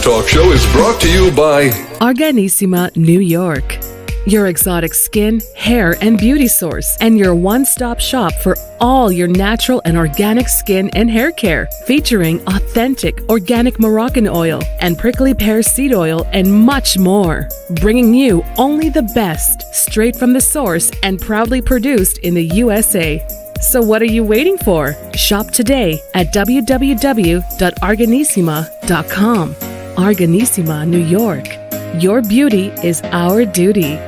talk show is brought to you by Organissima, New York. Your exotic skin, hair, and beauty source, and your one-stop shop for all your natural and organic skin and hair care, featuring authentic organic Moroccan oil and prickly pear seed oil and much more. Bringing you only the best, straight from the source and proudly produced in the USA. So what are you waiting for? Shop today at www.organissima.com. Organissima, New York. Your beauty is our duty.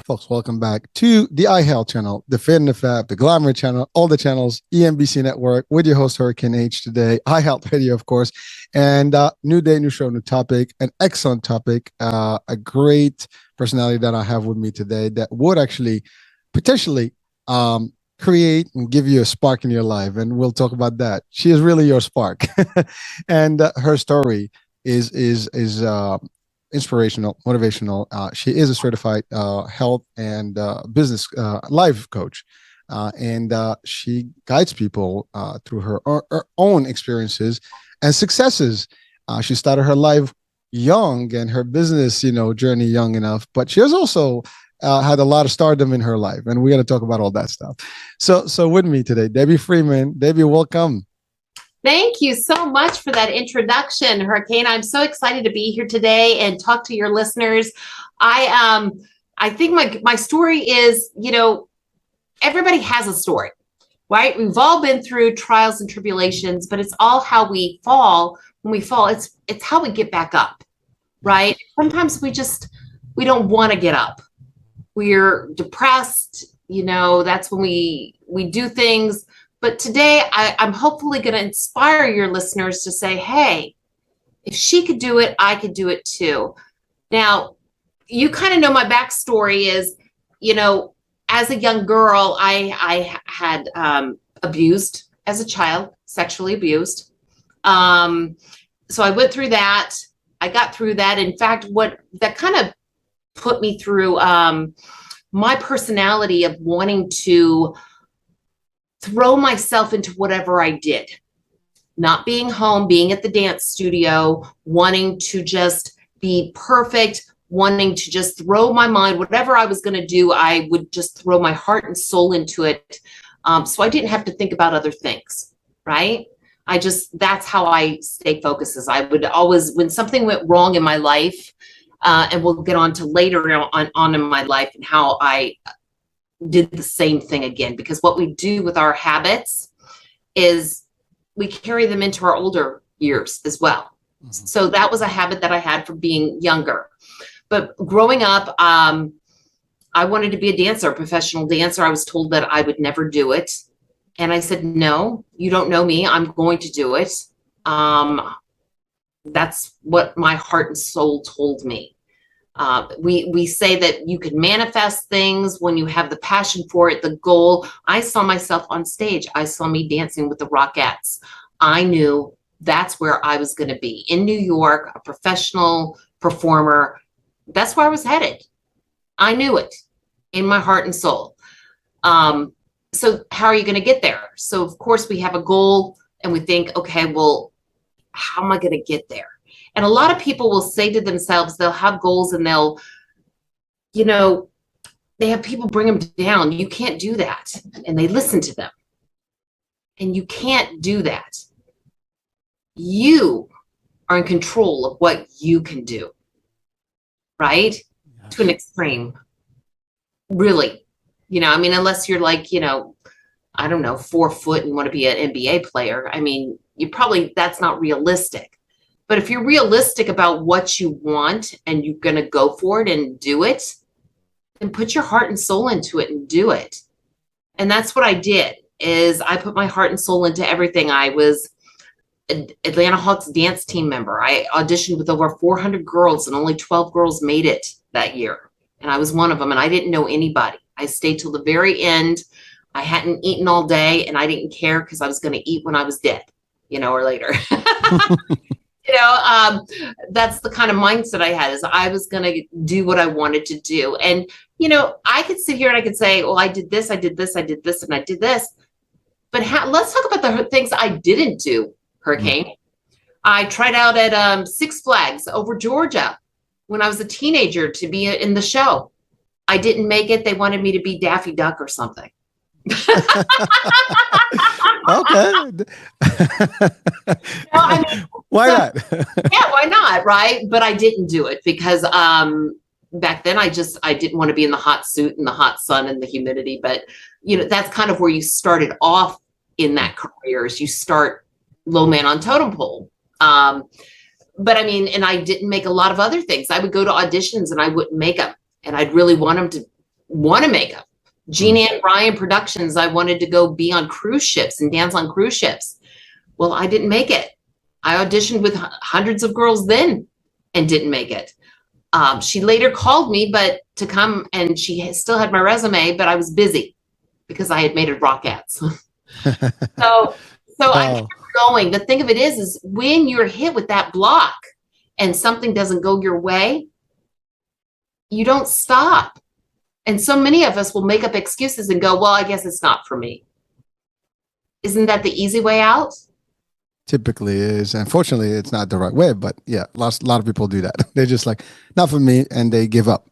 Folks, welcome back to the iHealth channel, the Fit and the Fab, the Glamour channel, all the channels, EMBC Network, with your host, Hurricane H today, iHealth Radio, of course, and new day, new show, new topic, an excellent topic, a great personality that I have with me today that would actually potentially create and give you a spark in your life, and we'll talk about that. She is really your spark, and her story is inspirational, motivational. She is a certified health and business life coach, and she guides people through her own experiences and successes. She started her life young and her business, journey young enough, but she has also had a lot of stardom in her life, and we're going to talk about all that stuff. So with me today, Debbie Freeman. Debbie, welcome. Thank you so much for that introduction, Hurricane. I'm so excited to be here today and talk to your listeners. I think my story is, everybody has a story, right? We've all been through trials and tribulations, but it's all how we fall. When we fall, it's how we get back up, right? Sometimes we don't want to get up. We're depressed, that's when we do things. But today, I'm hopefully going to inspire your listeners to say, hey, if she could do it, I could do it too. Now, you kind of know my backstory is, as a young girl, I had abused as a child, sexually abused. So I went through that. I got through that. In fact, what that kind of put me through my personality of wanting to throw myself into whatever I did, not being home, being at the dance studio, wanting to just be perfect, wanting to just throw my mind, whatever I was going to do, I would just throw my heart and soul into it. So I didn't have to think about other things, right? That's how I stay focused. Is I would always, when something went wrong in my life, and we'll get on to later on in my life and how I did the same thing again, because what we do with our habits is we carry them into our older years as well. Mm-hmm. So that was a habit that I had from being younger. But growing up, I wanted to be a dancer, a professional dancer. I was told that I would never do it. And I said, no, you don't know me. I'm going to do it. That's what my heart and soul told me. We say that you can manifest things when you have the passion for it, the goal. I saw myself on stage. I saw me dancing with the Rockettes. I knew that's where I was going to be in New York, a professional performer. That's where I was headed. I knew it in my heart and soul. So how are you going to get there? So of course we have a goal and we think, okay, well, how am I going to get there? And a lot of people will say to themselves, they'll have goals and they'll, they have people bring them down. You can't do that. And they listen to them. And you can't do that. You are in control of what you can do, right? Yes. To an extreme. Really. Unless you're like, 4 foot and want to be an NBA player. That's not realistic. But if you're realistic about what you want and you're going to go for it and do it, then put your heart and soul into it and do it. And that's what I did, is I put my heart and soul into everything. I was an Atlanta Hawks dance team member. I auditioned with over 400 girls and only 12 girls made it that year. And I was one of them, and I didn't know anybody. I stayed till the very end. I hadn't eaten all day, and I didn't care because I was going to eat when I was dead, or later. That's the kind of mindset I had, is I was going to do what I wanted to do. And, I could sit here and I could say, well, I did this, I did this, I did this, and I did this. But let's talk about the things I didn't do, Hurricane. I tried out at Six Flags over Georgia when I was a teenager to be in the show. I didn't make it. They wanted me to be Daffy Duck or something. Okay. Why not? Yeah, why not? Right. But I didn't do it because back then I didn't want to be in the hot suit and the hot sun and the humidity. But, that's kind of where you started off in that career, is you start low man on totem pole. But and I didn't make a lot of other things. I would go to auditions and I wouldn't make them. And I'd really want them to want to make them. Jean Ann Ryan Productions, I wanted to go be on cruise ships and dance on cruise ships. Well, I didn't make it. I auditioned with hundreds of girls then and didn't make it. She later called me to come, and she still had my resume, but I was busy because I had made it Rockettes. So I kept going. The thing of it is when you're hit with that block and something doesn't go your way, you don't stop. And so many of us will make up excuses and go, well, I guess it's not for me. Isn't that the easy way out? Typically is. Unfortunately, it's not the right way, but yeah, a lot of people do that. They're just like, not for me, and they give up.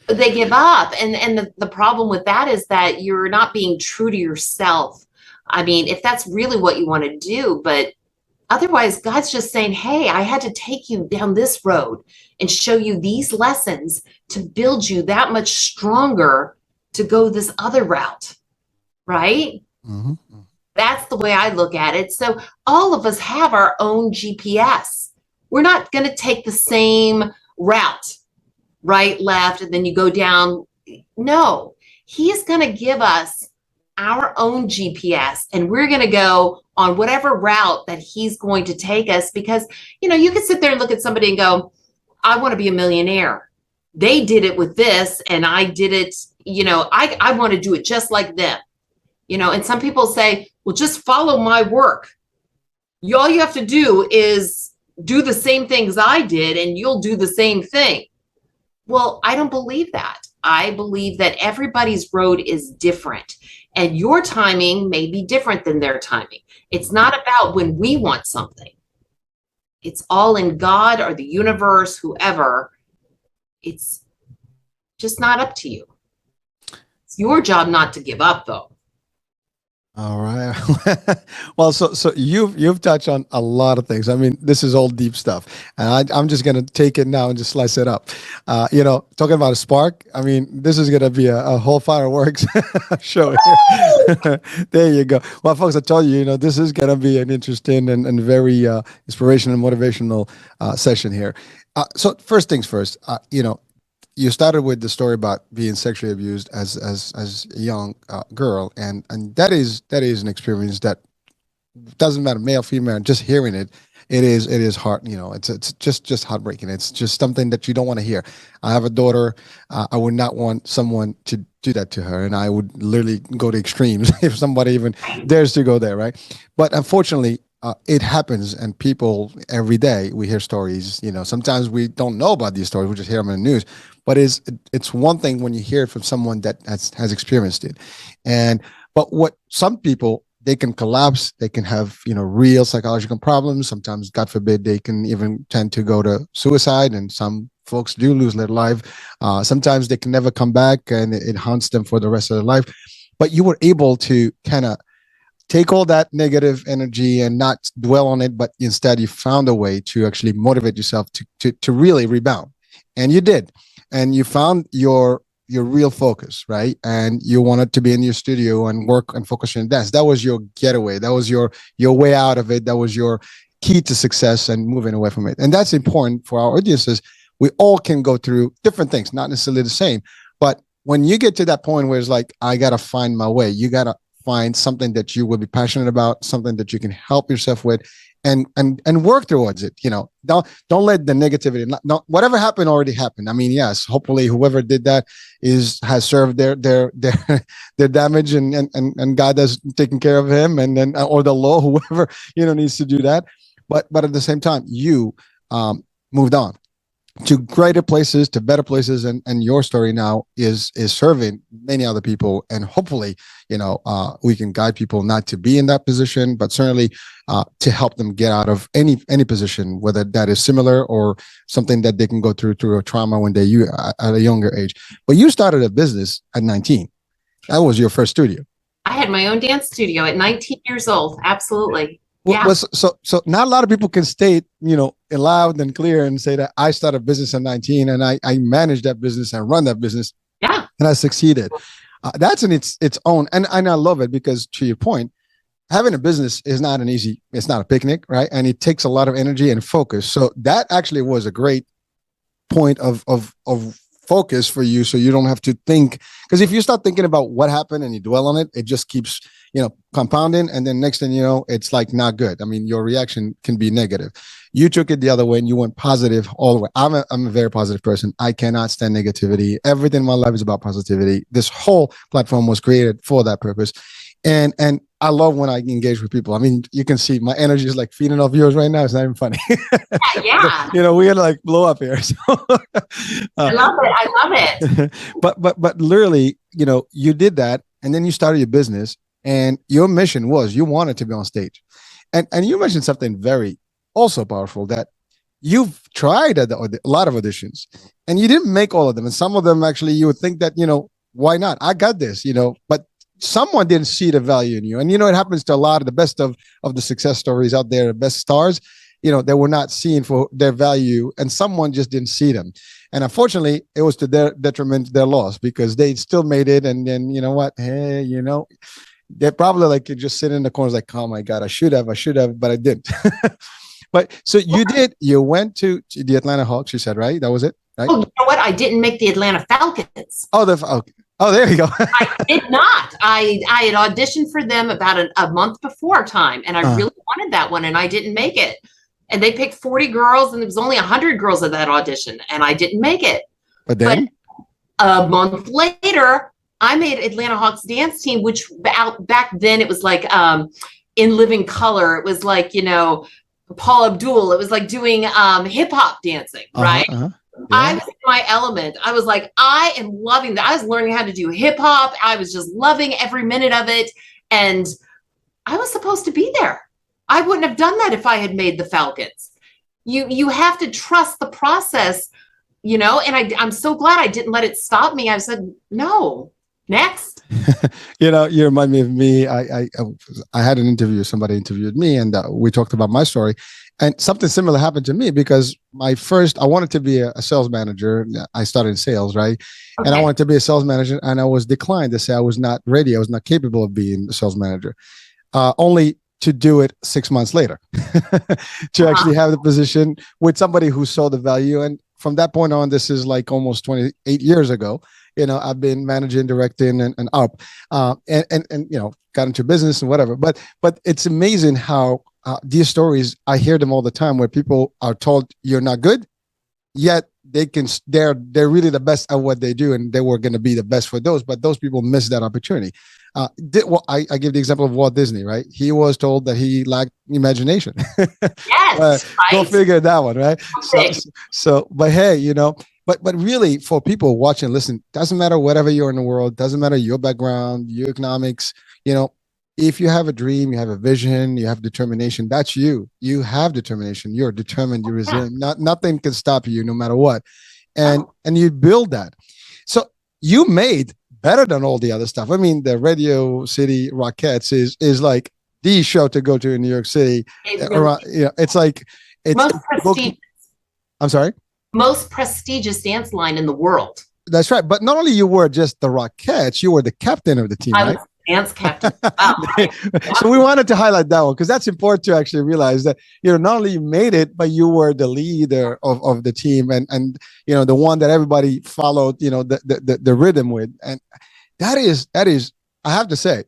They give up. And the problem with that is that you're not being true to yourself. If that's really what you want to do, but otherwise, God's just saying, hey, I had to take you down this road and show you these lessons to build you that much stronger to go this other route, right? Mm-hmm. That's the way I look at it. So all of us have our own GPS. We're not going to take the same route, right, left, and then you go down. No, he's going to give us our own GPS, and we're going to go on whatever route that he's going to take us, because, you can sit there and look at somebody and go, I want to be a millionaire. They did it with this, and I did it, I want to do it just like them. And some people say, well, just follow my work. All you have to do is do the same things I did, and you'll do the same thing. Well, I don't believe that. I believe that everybody's road is different, and your timing may be different than their timing. It's not about when we want something. It's all in God or the universe, whoever. It's just not up to you. It's your job not to give up, though. All right. Well, so you've touched on a lot of things. This is all deep stuff, and I'm just gonna take it now and just slice it up. Talking about a spark. This is gonna be a whole fireworks show. There you go. Well, folks, I told you, this is gonna be an interesting and very inspirational and motivational session here. So first things first. You started with the story about being sexually abused as a young girl, and that is an experience that doesn't matter, male, female. Just hearing it is hard. It's just heartbreaking. It's just something that you don't want to hear. I have a daughter. I would not want someone to do that to her, and I would literally go to extremes if somebody even dares to go there, right? But unfortunately, it happens, and people every day we hear stories. Sometimes we don't know about these stories; we just hear them in the news. But it's one thing when you hear it from someone that has experienced it, but what some people, they can collapse, they can have real psychological problems. Sometimes, God forbid, they can even tend to go to suicide, and some folks do lose their life. Sometimes they can never come back, and it haunts them for the rest of their life. But you were able to kind of take all that negative energy and not dwell on it, but instead you found a way to actually motivate yourself to really rebound, and you did. And you found your real focus, right? And you wanted to be in your studio and work and focus on dance. That was your getaway. That was your way out of it. That was your key to success and moving away from it. And that's important for our audiences. We all can go through different things, not necessarily the same. But when you get to that point where it's like, I got to find my way, you got to find something that you will be passionate about, something that you can help yourself with, and work towards it. Don't let the negativity, not whatever happened already happened. I mean, yes, hopefully whoever did that has served their their damage, and God has taken care of him, and then, or the law, whoever needs to do that. But at the same time, you moved on to greater places, to better places, and your story now is serving many other people, and hopefully we can guide people not to be in that position, but certainly to help them get out of any position, whether that is similar or something that they can go through a trauma when they at a younger age. But you started a business at 19. That was your first studio. I had my own dance studio at 19 years old. Absolutely. Yeah. Well, so not a lot of people can state, loud and clear and say that I started a business at 19 and I managed that business and run that business. Yeah. And I succeeded. That's in its own. And I love it, because to your point, having a business is not it's not a picnic, right? And it takes a lot of energy and focus. So that actually was a great point of focus for you. So you don't have to think, because if you start thinking about what happened and you dwell on it, it just keeps compounding, and then next thing you know, it's like not good. I mean, your reaction can be negative. You took it the other way and you went positive all the way. I'm a very positive person. I cannot stand negativity. Everything in my life is about positivity. This whole platform was created for that purpose. And I love when I engage with people. I mean, you can see my energy is like feeding off yours right now. It's not even funny. Yeah. We had to like blow up here. So, I love it. But literally, you did that, and then you started your business. And your mission was, you wanted to be on stage. And you mentioned something very also powerful, that you've tried a lot of auditions and you didn't make all of them. And some of them actually, you would think that, why not? I got this, but someone didn't see the value in you. And, it happens to a lot of the best of the success stories out there, the best stars, they were not seen for their value, and someone just didn't see them. And unfortunately, it was to their detriment, their loss, because they still made it. And then, hey, they're probably like just sitting in the corners like, oh my God, I should have, but I didn't. But so you went to the Atlanta Hawks, you said, right? That was it, right? Oh, you know what? I didn't make the Atlanta Falcons. Oh, there you go. I did not. I had auditioned for them about a month before time, and I really wanted that one, and I didn't make it. And they picked 40 girls, and there was only 100 girls at that audition, and I didn't make it. But then? A month later, I made Atlanta Hawks dance team, which back then it was like in living color. It was like, Paul Abdul. It was like doing hip hop dancing, right? Yeah. I was in my element. I was like, I am loving that. I was learning how to do hip hop. I was just loving every minute of it. And I was supposed to be there. I wouldn't have done that if I had made the Falcons. You have to trust the process, and I'm so glad I didn't let it stop me. I said, no. Next. You remind me of me. I had an interview. Somebody interviewed me, and we talked about my story. And something similar happened to me, because I wanted to be a sales manager. I started in sales, right? Okay. And I wanted to be a sales manager, and I was declined to say I was not ready. I was not capable of being a sales manager. Only to do it 6 months later, to actually have the position with somebody who saw the value. And from that point on, this is like almost 28 years ago. I've been managing, directing, and up, and got into business and whatever. But it's amazing how these stories, I hear them all the time, where people are told you're not good, yet they're really the best at what they do, and they were going to be the best for those. But those people miss that opportunity. I give the example of Walt Disney, right? He was told that he lacked imagination. Yes, right. Go figure that one, right? Okay. So, but hey, But really, for people watching, listen, doesn't matter whatever you're in the world, doesn't matter your background, your economics, if you have a dream, you have a vision, you have determination, that's you. You have determination. You're determined, you're resilient. Nothing can stop you no matter what. And you build that. So you made better than all the other stuff. I mean, the Radio City Rockettes is like the show to go to in New York City. It's like, most prestigious. I'm sorry? Most prestigious dance line in the world. That's right. But not only you were just the Rockettes, you were the captain of the team, right? Dance captain. Wow. So we wanted to highlight that one, because that's important to actually realize that, not only you made it, but you were the leader of the team, and the one that everybody followed, the rhythm with. And that is, I have to say,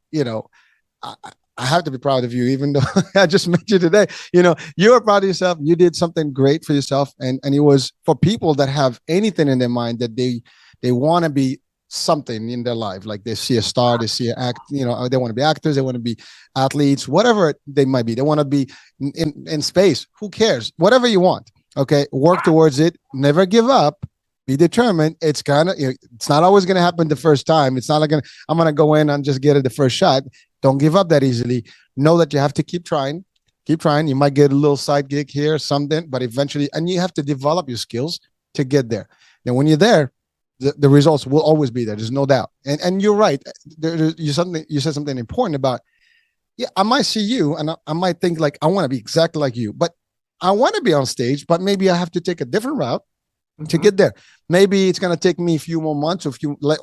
I have to be proud of you, even though I just met you today. You are proud of yourself. You did something great for yourself. And it was for people that have anything in their mind that they want to be something in their life. Like they see a star, they see an act, they want to be actors, they want to be athletes, whatever they might be. They want to be in space. Who cares? Whatever you want. Okay. Work towards it. Never give up. Be determined. It's not always going to happen the first time. It's not like I'm going to go in and just get it the first shot. Don't give up that easily. Know that you have to keep trying. Keep trying. You might get a little side gig here, something, but eventually, and you have to develop your skills to get there. Then when you're there, the results will always be there. There's no doubt. And you're right. You said something important about, yeah, I might see you and I might think like, I want to be exactly like you, but I want to be on stage, but maybe I have to take a different route to get there. Maybe it's going to take me a few more months or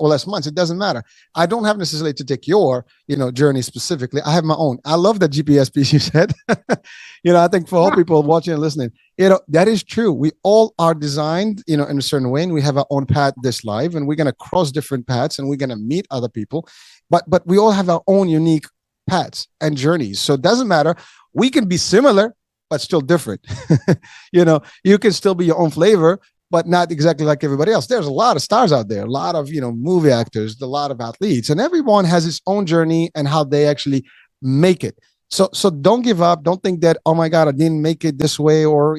less months. It doesn't matter. I don't have necessarily to take your, journey specifically. I have my own. I love that GPS piece you said. I think for all people watching and listening, that is true. We all are designed, in a certain way, and we have our own path this life, and we're going to cross different paths and we're going to meet other people, but we all have our own unique paths and journeys. So it doesn't matter. We can be similar, but still different. You can still be your own flavor, but not exactly like everybody else. There's a lot of stars out there, a lot of, movie actors, a lot of athletes, and everyone has its own journey and how they actually make it. So don't give up. Don't think that, oh my God, I didn't make it this way, or,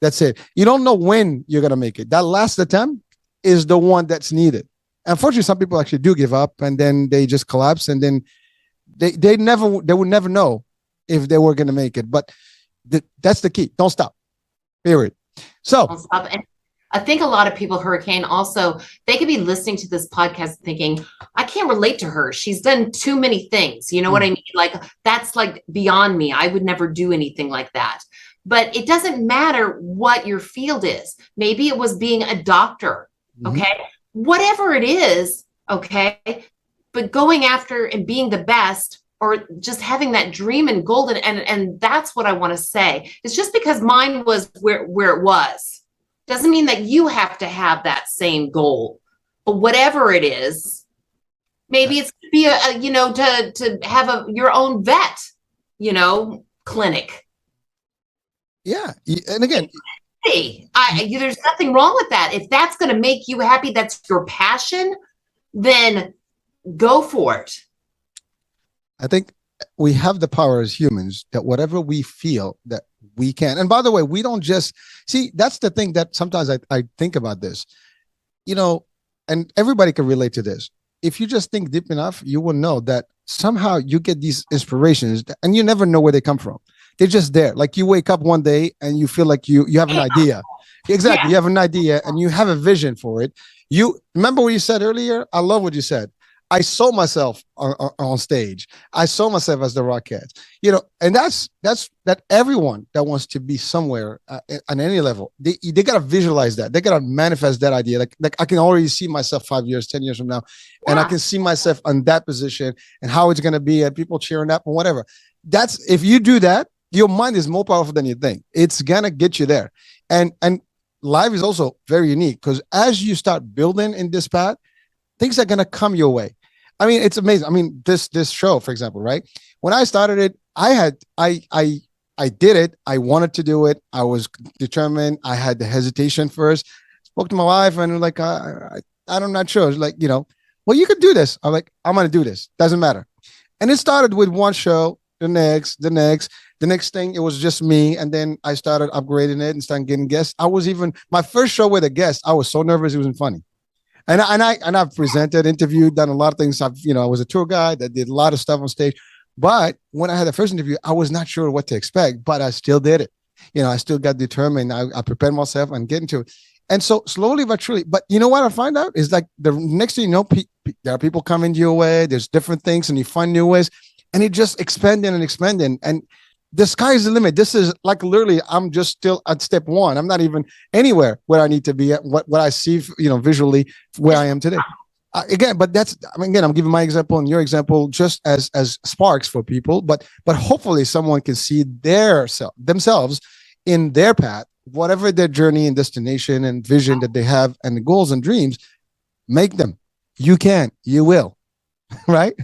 that's it. You don't know when you're going to make it. That last attempt is the one that's needed. Unfortunately, some people actually do give up and then they just collapse, and then they would never know if they were going to make it. But that's the key. Don't stop. Period. So and I think a lot of people, Hurricane, also, they could be listening to this podcast thinking, I can't relate to her. She's done too many things. You know what I mean? Like, that's like beyond me. I would never do anything like that. But it doesn't matter what your field is. Maybe it was being a doctor. Okay. Whatever it is. Okay. But going after and being the best, or just having that dream and golden, and that's what I want to say. It's just because mine was where it was, doesn't mean that you have to have that same goal. But whatever it is, maybe it's to be to have your own vet, clinic. Yeah, and again, hey, there's nothing wrong with that. If that's going to make you happy, that's your passion, then go for it. I think we have the power as humans that whatever we feel that we can. And by the way, we don't just see, that's the thing that sometimes I think about this, and everybody can relate to this. If you just think deep enough, you will know that somehow you get these inspirations and you never know where they come from. They're just there. Like you wake up one day and you feel like you have an idea. Exactly. Yeah. You have an idea and you have a vision for it. You remember what you said earlier? I love what you said. I saw myself on stage. I saw myself as the Rockettes, and that's that everyone that wants to be somewhere on any level, they got to visualize that. They got to manifest that idea. Like I can already see myself 5 years, 10 years from now, and I can see myself on that position and how it's going to be and people cheering up and whatever. That's, if you do that, your mind is more powerful than you think. It's going to get you there. And life is also very unique because as you start building in this path, things are going to come your way. I mean, it's amazing. I mean, this show, for example, right? When I started it, I did it. I wanted to do it. I was determined. I had the hesitation first. Spoke to my wife and like, I'm not sure. It's like, well, you could do this. I'm like, I'm going to do this. Doesn't matter. And it started with one show, the next thing, it was just me. And then I started upgrading it and started getting guests. My first show with a guest, I was so nervous. It wasn't funny. And I've presented, interviewed, done a lot of things. I was a tour guide that did a lot of stuff on stage. But when I had the first interview, I was not sure what to expect, but I still did it. I still got determined. I prepared myself and get into it. And so slowly but surely, but you know what I find out is like the next thing you know, there are people coming your way. There's different things and you find new ways and it just expanding and expanding. And the sky is the limit. This is like literally, I'm just still at step one. I'm not even anywhere where I need to be at what I see, visually where I am today. Again, but I'm giving my example and your example just as sparks for people, but hopefully someone can see themselves in their path, whatever their journey and destination and vision that they have and the goals and dreams, make them. You can, you will, right?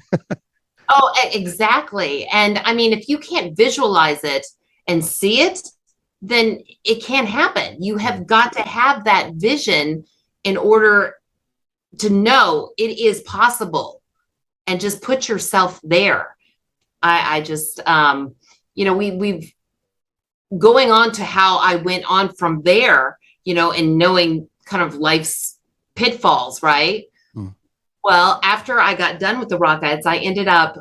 Oh, exactly. And I mean, if you can't visualize it and see it, then it can't happen. You have got to have that vision in order to know it is possible, and just put yourself there. I just, we've going on to how I went on from there, and knowing kind of life's pitfalls, right? Well, after I got done with the Rockettes, I ended up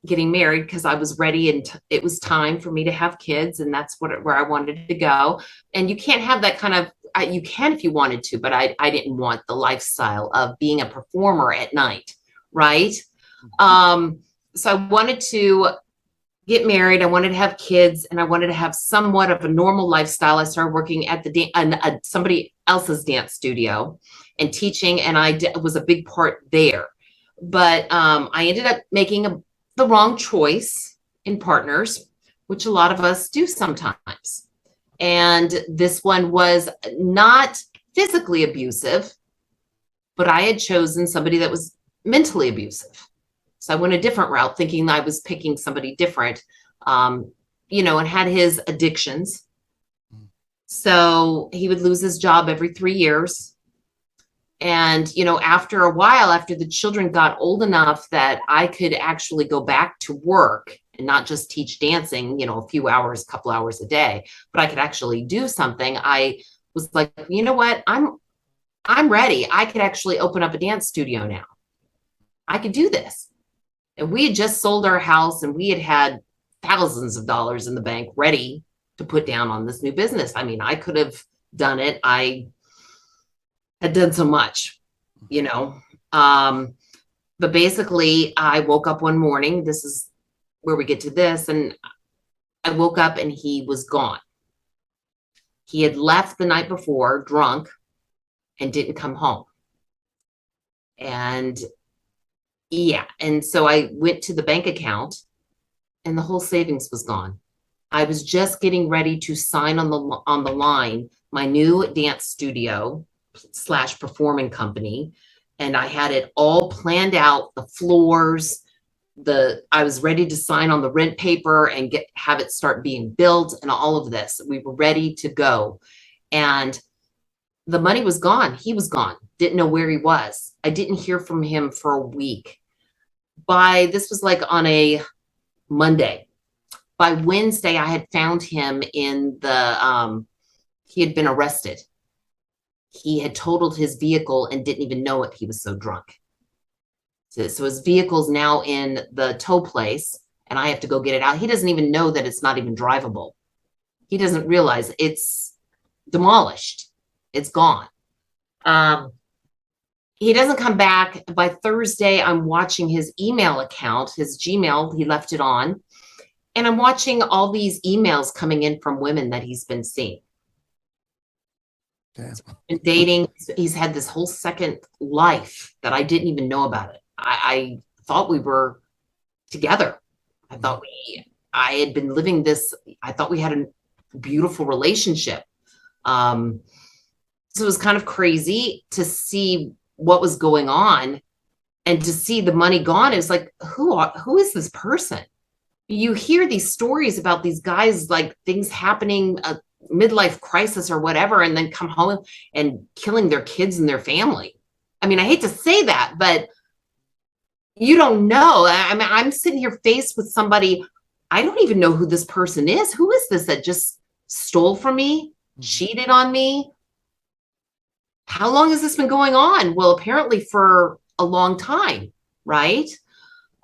getting married because I was ready, and it was time for me to have kids, and that's where I wanted to go. And you can't have that kind of, you can if you wanted to, but I didn't want the lifestyle of being a performer at night, right? So I wanted to get married. I wanted to have kids, and I wanted to have somewhat of a normal lifestyle. I started working at somebody else's dance studio and teaching, and I was a big part there. But I ended up making the wrong choice in partners, which a lot of us do sometimes. And this one was not physically abusive, but I had chosen somebody that was mentally abusive. So I went a different route, thinking I was picking somebody different, and had his addictions. So he would lose his job every 3 years. And, after a while, after the children got old enough that I could actually go back to work and not just teach dancing, a few hours, couple hours a day, but I could actually do something, I was like, you know what? I'm ready. I could actually open up a dance studio now. I could do this. And we had just sold our house, and we had thousands of dollars in the bank ready to put down on this new business. I mean, I could have done it. I had done so much, but basically I woke up one morning. This is where we get to this. And I woke up and he was gone. He had left the night before drunk and didn't come home. And yeah. And so I went to the bank account, and the whole savings was gone. I was just getting ready to sign on the line my new dance studio / performing company. And I had it all planned out, the floors, I was ready to sign on the rent paper and have it start being built, and all of this. We were ready to go. And the money was gone. He was gone. Didn't know where he was. I didn't hear from him for a week. This was like on a Monday. By Wednesday, I had found him in he had been arrested. He had totaled his vehicle and didn't even know it. He was so drunk. So his vehicle's now in the tow place, and I have to go get it out. He doesn't even know that it's not even drivable. He doesn't realize it's demolished. It's gone. He doesn't come back. By Thursday, I'm watching his email account, his Gmail. He left it on. And I'm watching all these emails coming in from women that he's been seeing. Damn. And dating. He's had this whole second life that I didn't even know about it. I thought we were together. I had been living this. I thought we had a beautiful relationship. So it was kind of crazy to see what was going on, and to see the money gone. It's like, who is this person? You hear these stories about these guys, like things happening, a midlife crisis or whatever, and then come home and killing their kids and their family. I mean, I hate to say that, but you don't know. I mean, I'm sitting here faced with somebody. I don't even know who this person is. Who is this that just stole from me, cheated on me? How long has this been going on? Well, apparently for a long time, right?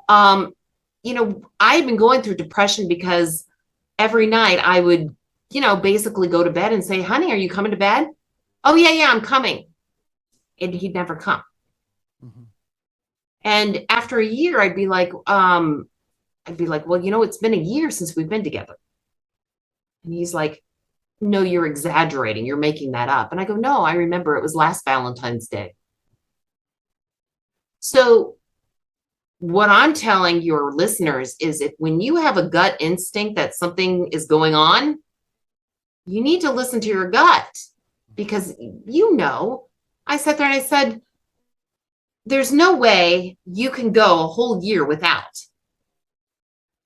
I've been going through depression because every night I would, basically go to bed and say, honey, are you coming to bed? Oh, yeah, I'm coming. And he'd never come. Mm-hmm. And after a year, I'd be like, well, it's been a year since we've been together. And he's like, no, you're exaggerating. You're making that up. And I go, no, I remember it was last Valentine's Day. So what I'm telling your listeners is, when you have a gut instinct that something is going on, you need to listen to your gut, because I sat there and I said, there's no way you can go a whole year without.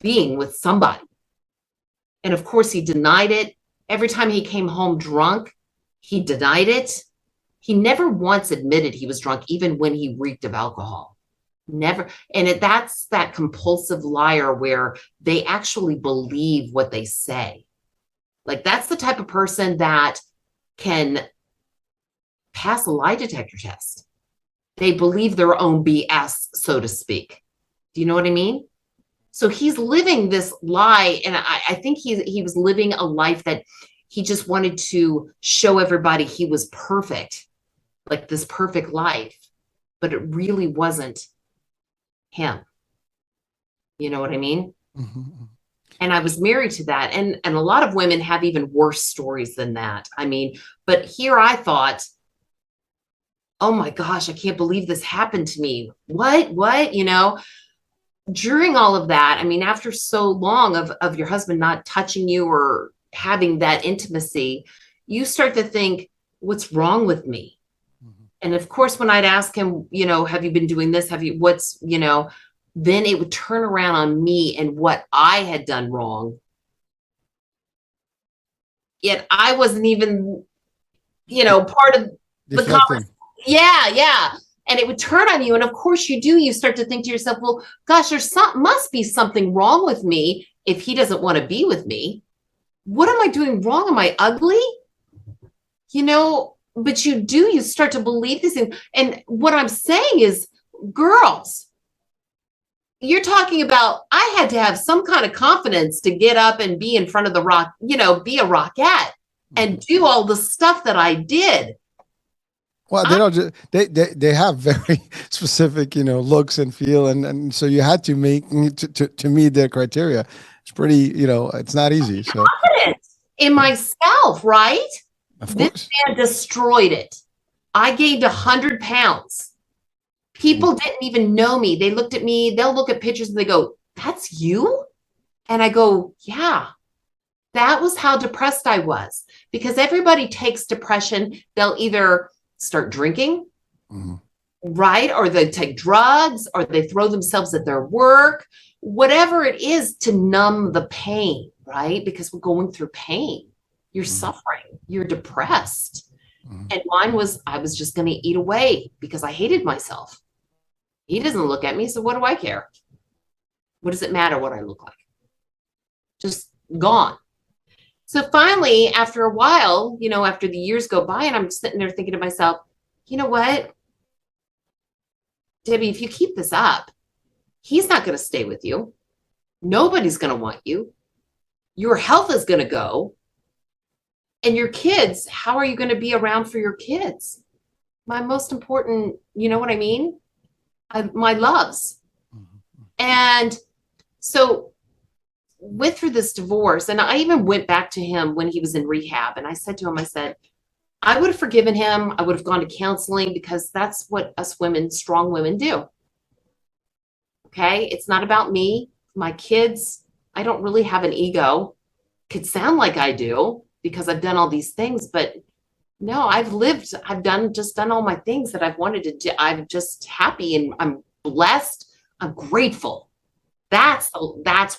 being with somebody. And of course, he denied it. Every time he came home drunk, he denied it. He never once admitted he was drunk, even when he reeked of alcohol. Never. And that's that compulsive liar where they actually believe what they say. Like, that's the type of person that can pass a lie detector test. They believe their own BS, so to speak. Do you know what I mean? So he's living this lie. And I think he was living a life that he just wanted to show everybody he was perfect, like this perfect life. But it really wasn't him. You know what I mean? Mm-hmm. And I was married to that. And a lot of women have even worse stories than that. I mean, but here I thought, oh my gosh, I can't believe this happened to me. What, you know, during all of that, I mean, after so long of your husband not touching you or having that intimacy, you start to think, what's wrong with me? Mm-hmm. And of course, when I'd ask him, you know, have you been doing this? You know, then it would turn around on me and what I had done wrong. Yet I wasn't even, you know, part of the conversation. Yeah. And it would turn on you. And of course you do. You start to think to yourself, well, gosh, must be something wrong with me if he doesn't want to be with me. What am I doing wrong? Am I ugly? You know, but you start to believe these things. And what I'm saying is, girls, you're talking about, I had to have some kind of confidence to get up and be in front of the rock, you know, be a rockette and do all the stuff that I did. Well, they don't just, they have very specific, you know, looks and feel. And so you had to make to meet their criteria. It's pretty, you know, it's not easy. So confidence in myself, right? Of course. This man destroyed it. I gained 100 pounds. People didn't even know me. They looked at me, they'll look at pictures and they go, that's you? And I go, yeah. That was how depressed I was. Because everybody takes depression. They'll either start drinking, mm-hmm. right? Or they take drugs, or they throw themselves at their work, whatever it is to numb the pain, right? Because we're going through pain. You're mm-hmm. suffering. You're depressed. Mm-hmm. And mine was, I was just going to eat away because I hated myself. He doesn't look at me, so what do I care? What does it matter what I look like? Just gone. So finally, after a while, you know, after the years go by, and I'm sitting there thinking to myself, you know what, Debbie, if you keep this up, he's not going to stay with you. Nobody's going to want you. Your health is going to go. And your kids, how are you going to be around for your kids? My most important, you know what I mean? My loves. Mm-hmm. And so went through this divorce, and I even went back to him when he was in rehab. And I said to him, I said, I would have forgiven him. I would have gone to counseling because that's what us women, strong women do. Okay. It's not about me, my kids. I don't really have an ego. Could sound like I do because I've done all these things, but no, I've done all my things that I've wanted to do. I'm just happy and I'm blessed. I'm grateful. That's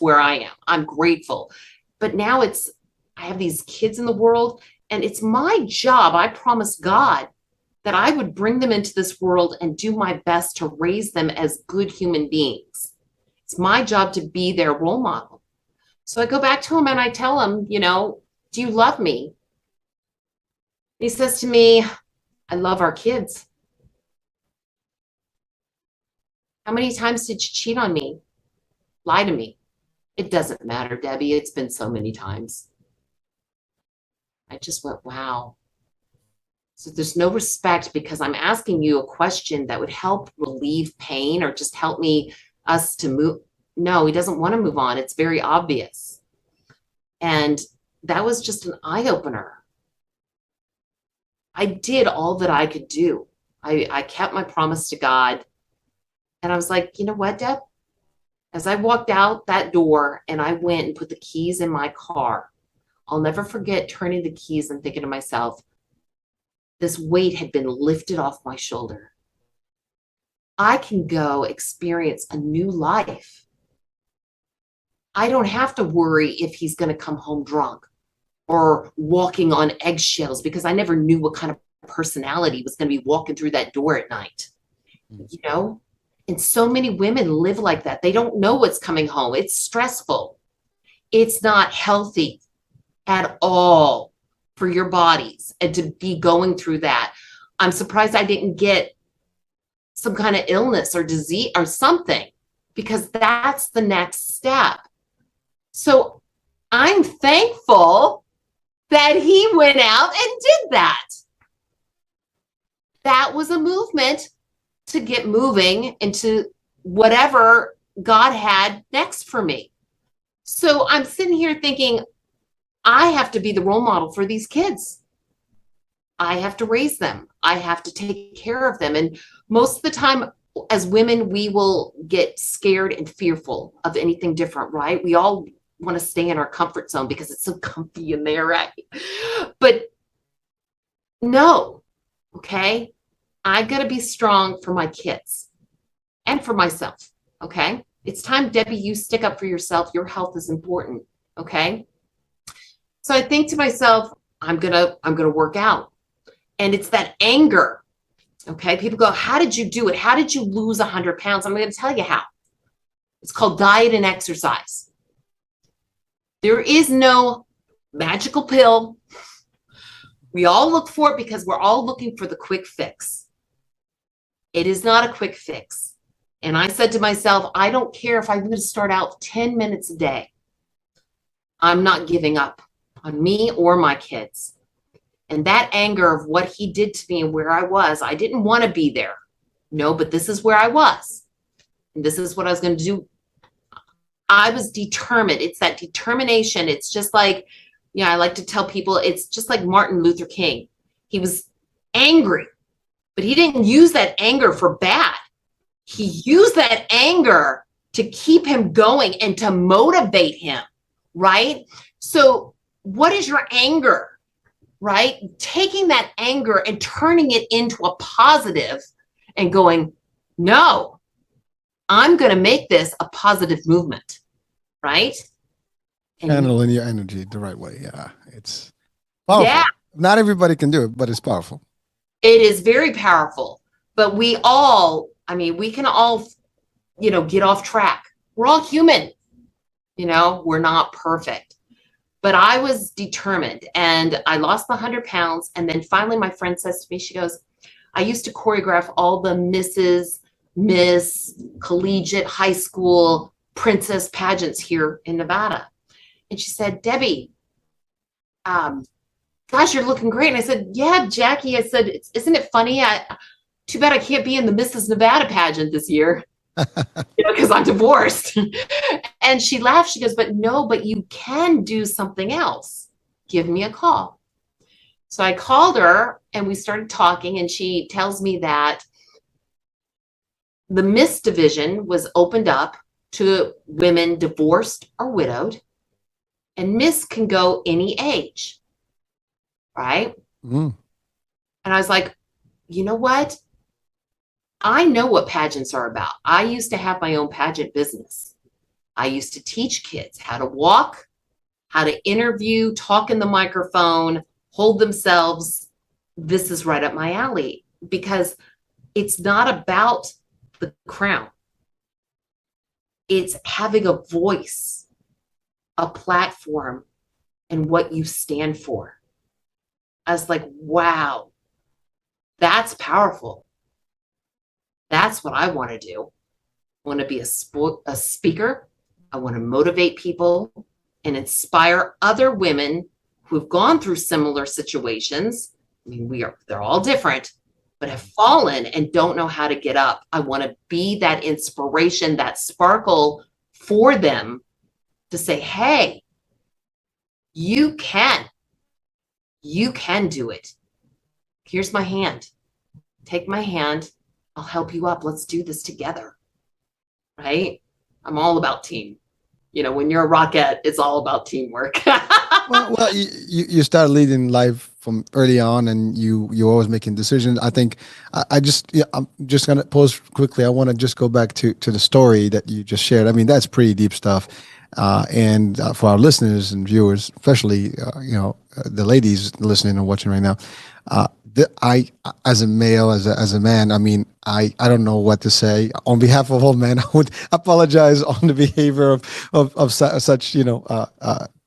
where I am. I'm grateful. But now I have these kids in the world, and it's my job. I promised God that I would bring them into this world and do my best to raise them as good human beings. It's my job to be their role model. So I go back to him and I tell him, you know, do you love me? He says to me, I love our kids. How many times did you cheat on me? Lie to me. It doesn't matter, Debbie. It's been so many times. I just went, wow. So there's no respect because I'm asking you a question that would help relieve pain or just help us to move. No, he doesn't want to move on. It's very obvious. And that was just an eye-opener. I did all that I could do. I kept my promise to God. And I was like, you know what, Deb? As I walked out that door and I went and put the keys in my car, I'll never forget turning the keys and thinking to myself, this weight had been lifted off my shoulder. I can go experience a new life. I don't have to worry if he's going to come home drunk or walking on eggshells, because I never knew what kind of personality was going to be walking through that door at night, you know? And so many women live like that. They don't know what's coming home. It's stressful. It's not healthy at all for your bodies, and to be going through that. I'm surprised I didn't get some kind of illness or disease or something, because that's the next step. So I'm thankful that he went out and did that. That was a movement to get moving into whatever God had next for me. So I'm sitting here thinking, I have to be the role model for these kids. I have to raise them. I have to take care of them. And most of the time, as women, we will get scared and fearful of anything different, right? We all want to stay in our comfort zone because it's so comfy in there, right? But no, okay? I got to be strong for my kids and for myself, okay? It's time, Debbie, you stick up for yourself. Your health is important, okay? So I think to myself, I'm gonna work out. And it's that anger, okay? People go, how did you do it? How did you lose 100 pounds? I'm going to tell you how. It's called diet and exercise. There is no magical pill. We all look for it because we're all looking for the quick fix. It is not a quick fix. And I said to myself, I don't care if I'm going to start out 10 minutes a day. I'm not giving up on me or my kids. And that anger of what he did to me and where I was, I didn't want to be there. No, but this is where I was. And this is what I was going to do. I was determined. It's that determination. It's just like, I like to tell people, it's just like Martin Luther King. He was angry, but he didn't use that anger for bad. He used that anger to keep him going and to motivate him, right? So what is your anger? Right? Taking that anger and turning it into a positive and going, no, I'm going to make this a positive movement. Right? Channeling your energy the right way. Yeah. It's powerful. Yeah. Not everybody can do it, but it's powerful. It is very powerful. But we can all, get off track. We're all human. We're not perfect. But I was determined, and I lost the 100 pounds. And then finally my friend says to me, she goes, I used to choreograph all the Miss collegiate, high school, princess pageants here in Nevada. And she said, Debbie, gosh, you're looking great. And I said, yeah, Jackie, I said, isn't it funny? Too bad I can't be in the Mrs. Nevada pageant this year. Because I'm divorced. And she laughed. She goes, but you can do something else. Give me a call. So I called her and we started talking, and she tells me that the Miss division was opened up to women divorced or widowed, and Miss can go any age. Right? And I was like, you know what? I know what pageants are about. I used to have my own pageant business. I used to teach kids how to walk, how to interview, talk in the microphone, hold themselves. This is right up my alley, because it's not about the crown. It's having a voice, a platform, and what you stand for. I was like, wow, that's powerful. That's what I want to do. I want to be a speaker. I want to motivate people and inspire other women who've gone through similar situations. I mean, they're all different, but have fallen and don't know how to get up. I want to be that inspiration, that sparkle for them to say, hey, you can do it. Here's my hand. Take my hand. I'll help you up. Let's do this together. Right? I'm all about team. When you're a rocket, it's all about teamwork. well, you started leading life from early on, and you always making decisions. I think I'm just going to pause quickly. I want to just go back to the story that you just shared. I mean, that's pretty deep stuff. And for our listeners and viewers, especially the ladies listening and watching right now, I, as a male, as a man, I mean, I don't know what to say. On behalf of all men, I would apologize on the behavior of such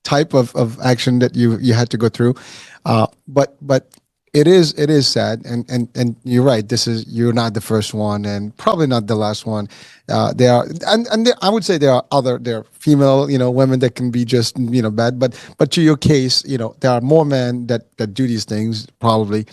type of action that you had to go through. But it is sad, and you're right. You're not the first one, and probably not the last one. There are, I would say there are female, women that can be just, bad, but to your case, there are more men that do these things probably,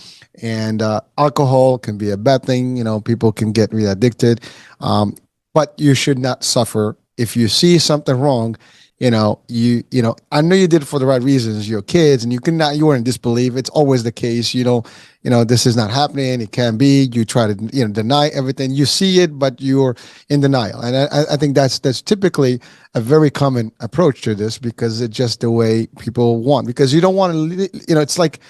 and alcohol can be a bad thing. People can get really addicted, but you should not suffer if you see something wrong. I know you did it for the right reasons. Your kids, and you were in disbelief. It's always the case. This is not happening. It can't be. You try to, deny everything. You see it, but you're in denial. And I think that's typically a very common approach to this, because it's just the way people want. Because you don't want to, it's like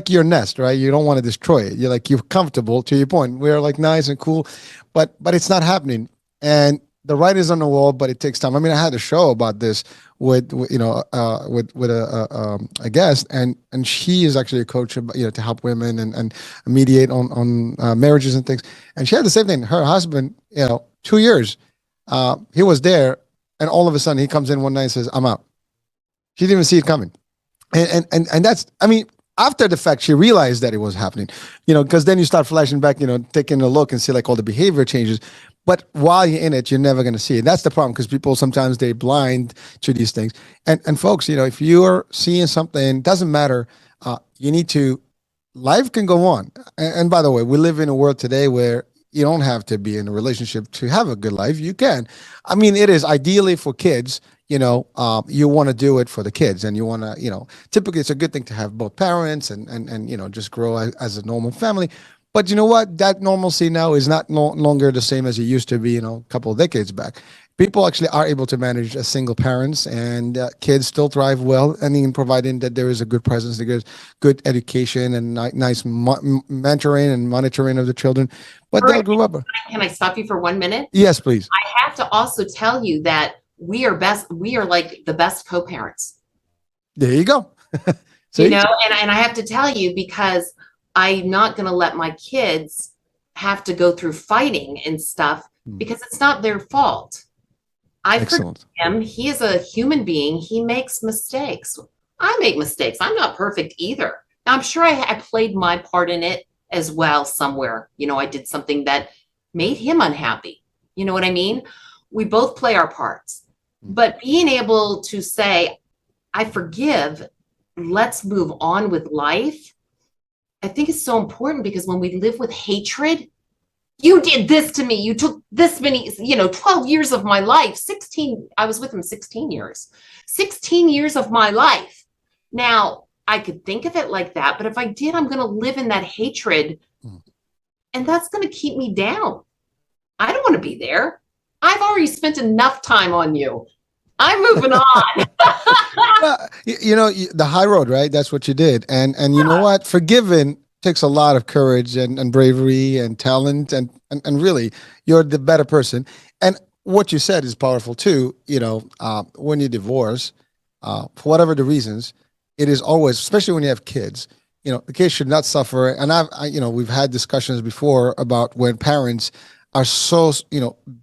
your nest, right? You don't want to destroy it. You're comfortable. To your point, we're like nice and cool, but it's not happening. And the writing's on the wall, but it takes time. I mean, I had a show about this with a guest, and she is actually a coach, to help women and mediate on marriages and things. And she had the same thing. Her husband, 2 years, he was there, and all of a sudden he comes in one night and says, "I'm out." She didn't even see it coming, and that's, I mean, after the fact, she realized that it was happening, because then you start flashing back, taking a look and see like all the behavior changes. But while you're in it, you're never going to see it. That's the problem, because people sometimes they're blind to these things. And folks, if you're seeing something, doesn't matter. You need to. Life can go on. And by the way, we live in a world today where you don't have to be in a relationship to have a good life. You can. I mean, it is ideally for kids. You want to do it for the kids, and you want to. Typically, it's a good thing to have both parents and just grow as a normal family. But you know what? That normalcy now is not no longer the same as it used to be, a couple of decades back. People actually are able to manage as single parents, and kids still thrive well. I mean, providing that there is a good presence, there's good education and nice mentoring and monitoring of the children. But they'll grow up. Can I stop you for 1 minute? Yes, please. I have to also tell you that we are like the best co-parents. There you go. And I have to tell you, because I'm not going to let my kids have to go through fighting and stuff, because it's not their fault. I forgive him. He is a human being. He makes mistakes. I make mistakes. I'm not perfect either. Now, I'm sure I played my part in it as well somewhere. I did something that made him unhappy. You know what I mean? We both play our parts. But being able to say, I forgive, let's move on with life, I think it's so important, because when we live with hatred, you did this to me, you took this many, 12 years of my life, 16, I was with him 16 years, 16 years of my life. Now, I could think of it like that, but if I did, I'm going to live in that hatred, and that's going to keep me down. I don't want to be there. I've already spent enough time on you. I'm moving on. The high road, right? That's what you did. And you know what? Forgiving takes a lot of courage and bravery and talent. And really, you're the better person. And what you said is powerful too. When you divorce, for whatever the reasons, it is always, especially when you have kids, the kids should not suffer. And we've had discussions before about when parents are so,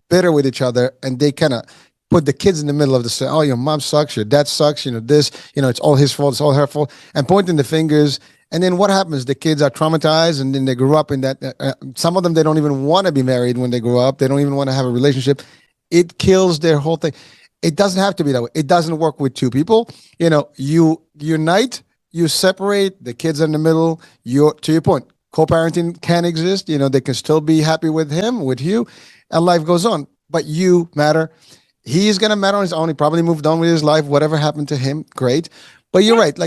bitter with each other, and they kind of put the kids in the middle of the say, oh, your mom sucks, your dad sucks, it's all his fault, it's all her fault, and pointing the fingers. And then what happens? The kids are traumatized, and then they grew up in that. Some of them, they don't even want to be married when they grow up. They don't even want to have a relationship. It kills their whole thing. It doesn't have to be that way. It doesn't work with two people. You unite, you separate, the kids are in the middle. To your point, co-parenting can exist. They can still be happy with him, with you, and life goes on. But you matter. He's going to matter on his own. He probably moved on with his life. Whatever happened to him, great. But you're right.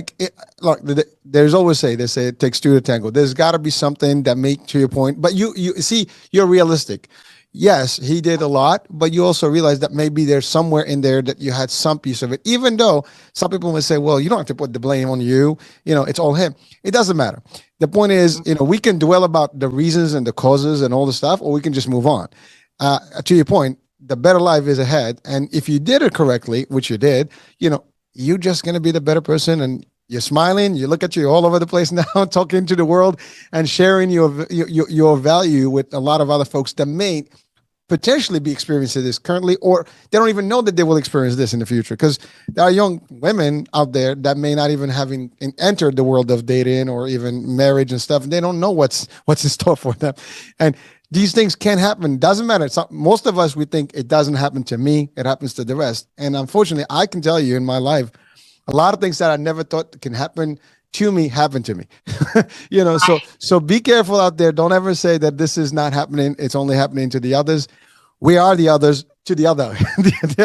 Look, there's always they say it takes two to tango. There's got to be something that to your point. But you see, you're realistic. Yes, he did a lot, but you also realize that maybe there's somewhere in there that you had some piece of it, even though some people may say, well, you don't have to put the blame on you. It's all him. It doesn't matter. The point is, we can dwell about the reasons and the causes and all the stuff, or we can just move on. To your point, the better life is ahead. And if you did it correctly, which you did, you're just going to be the better person. And you're smiling. You look at you all over the place now, talking to the world and sharing your value with a lot of other folks that may potentially be experiencing this currently, or they don't even know that they will experience this in the future, because there are young women out there that may not even having entered the world of dating or even marriage and stuff, and they don't know what's in store for them. And these things can happen. Doesn't matter. Most of us, we think it doesn't happen to me, it happens to the rest. And unfortunately, I can tell you in my life, a lot of things that I never thought can happen to me happen to me. So be careful out there. Don't ever say that this is not happening. It's only happening to the others. We are the others to the other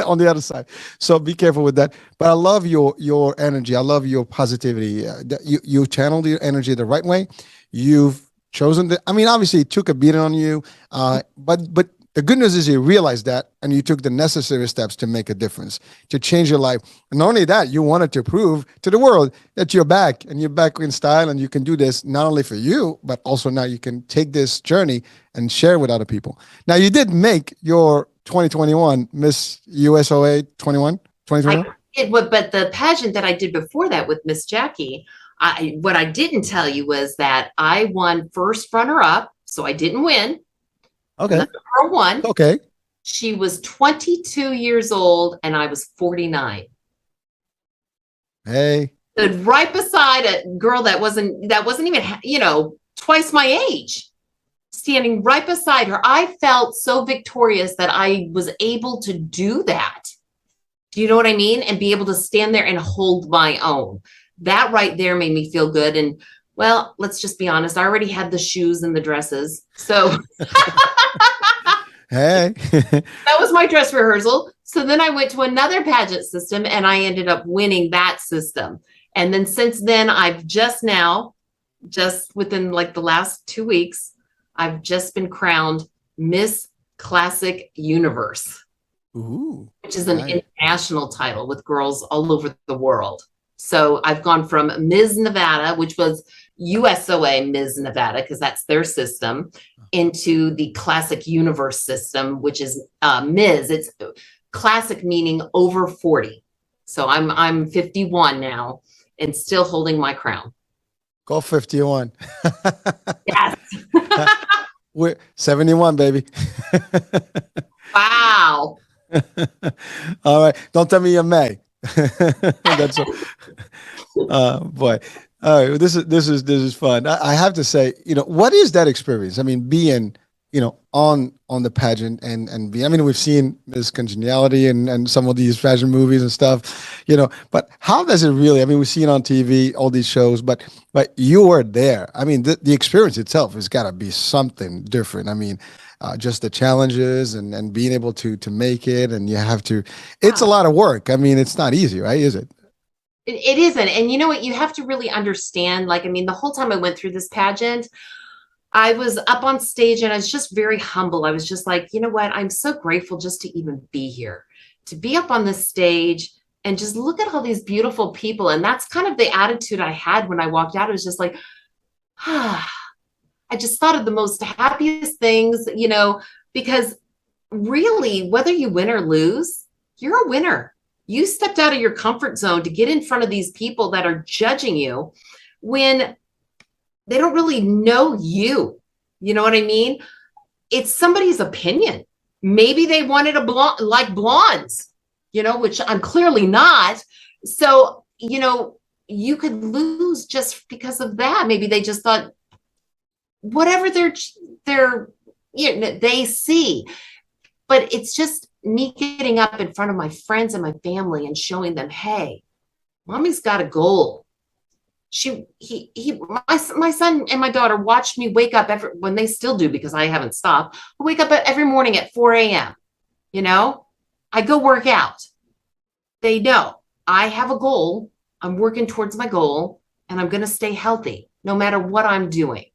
on the other side. So be careful with that. But I love your energy. I love your positivity. You channeled your energy the right way. You've chosen obviously it took a beating on you, but the good news is you realized that, and you took the necessary steps to make a difference, to change your life. And not only that, you wanted to prove to the world that you're back, and you're back in style, and you can do this not only for you, but also now you can take this journey and share with other people. Now, you did make your 2021 Miss USOA 2021. I did, but the pageant that I did before that with Miss Jackie, what I didn't tell you was that I won first runner-up, so I didn't win. Okay. Number one. Okay. She was 22 years old and I was 49. Hey. Stood right beside a girl that wasn't even, twice my age, standing right beside her. I felt so victorious that I was able to do that. Do you know what I mean? And be able to stand there and hold my own. That right there made me feel good. And well, let's just be honest. I already had the shoes and the dresses. So hey, that was my dress rehearsal. So then I went to another pageant system and I ended up winning that system. And then since then, I've just within like the last 2 weeks, I've just been crowned Miss Classic Universe. Ooh, which is an international title with girls all over the world. So I've gone from Ms. Nevada, which was USOA Ms. Nevada, because that's their system, into the Classic Universe system, which is Ms. It's classic meaning over 40. So I'm 51 now and still holding my crown. Go 51. Yes. We're 71, baby. Wow. All right. Don't tell me you're May. That's boy. All right. This is fun. I have to say, what is that experience? I mean, being, on the pageant and being, we've seen this congeniality and some of these fashion movies and stuff, but how does it really, we've seen on TV, all these shows, but you were there. The experience itself has got to be something different. Just the challenges and being able to make it, and you have to, it's a lot of work. It's not easy, right? Is it? It isn't. And you know what? You have to really understand, the whole time I went through this pageant, I was up on stage and I was just very humble. I was just like, you know what? I'm so grateful just to even be here, to be up on this stage and just look at all these beautiful people. And that's kind of the attitude I had when I walked out. It was just like, I just thought of the most happiest things, because really, whether you win or lose, you're a winner. You stepped out of your comfort zone to get in front of these people that are judging you when they don't really know you. You know what I mean? It's somebody's opinion. Maybe they wanted a blonde, like blondes, which I'm clearly not. So, you could lose just because of that. Maybe they just thought, whatever they see. But it's just me getting up in front of my friends and my family and showing them, hey, mommy's got a goal. My son and my daughter watched me wake up when they still do, because I haven't stopped. I wake up every morning at 4 a.m. I go work out. They know I have a goal. I'm working towards my goal, and I'm going to stay healthy no matter what I'm doing.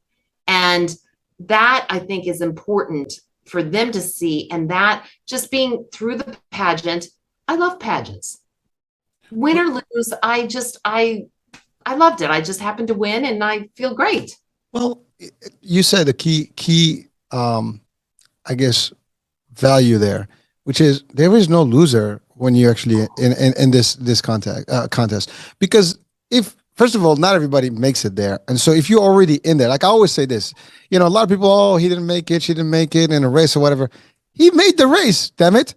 And that, I think, is important for them to see. And that just being through the pageant, I love pageants. Win or lose, I loved it. I just happened to win and I feel great. Well, you said the key, I guess, value there which is there is no loser when you actually in this contest, because if first of all, not everybody makes it there, and so if you're already in there, like I always say this, a lot of people, oh, he didn't make it, she didn't make it in a race or whatever. He made the race, damn it.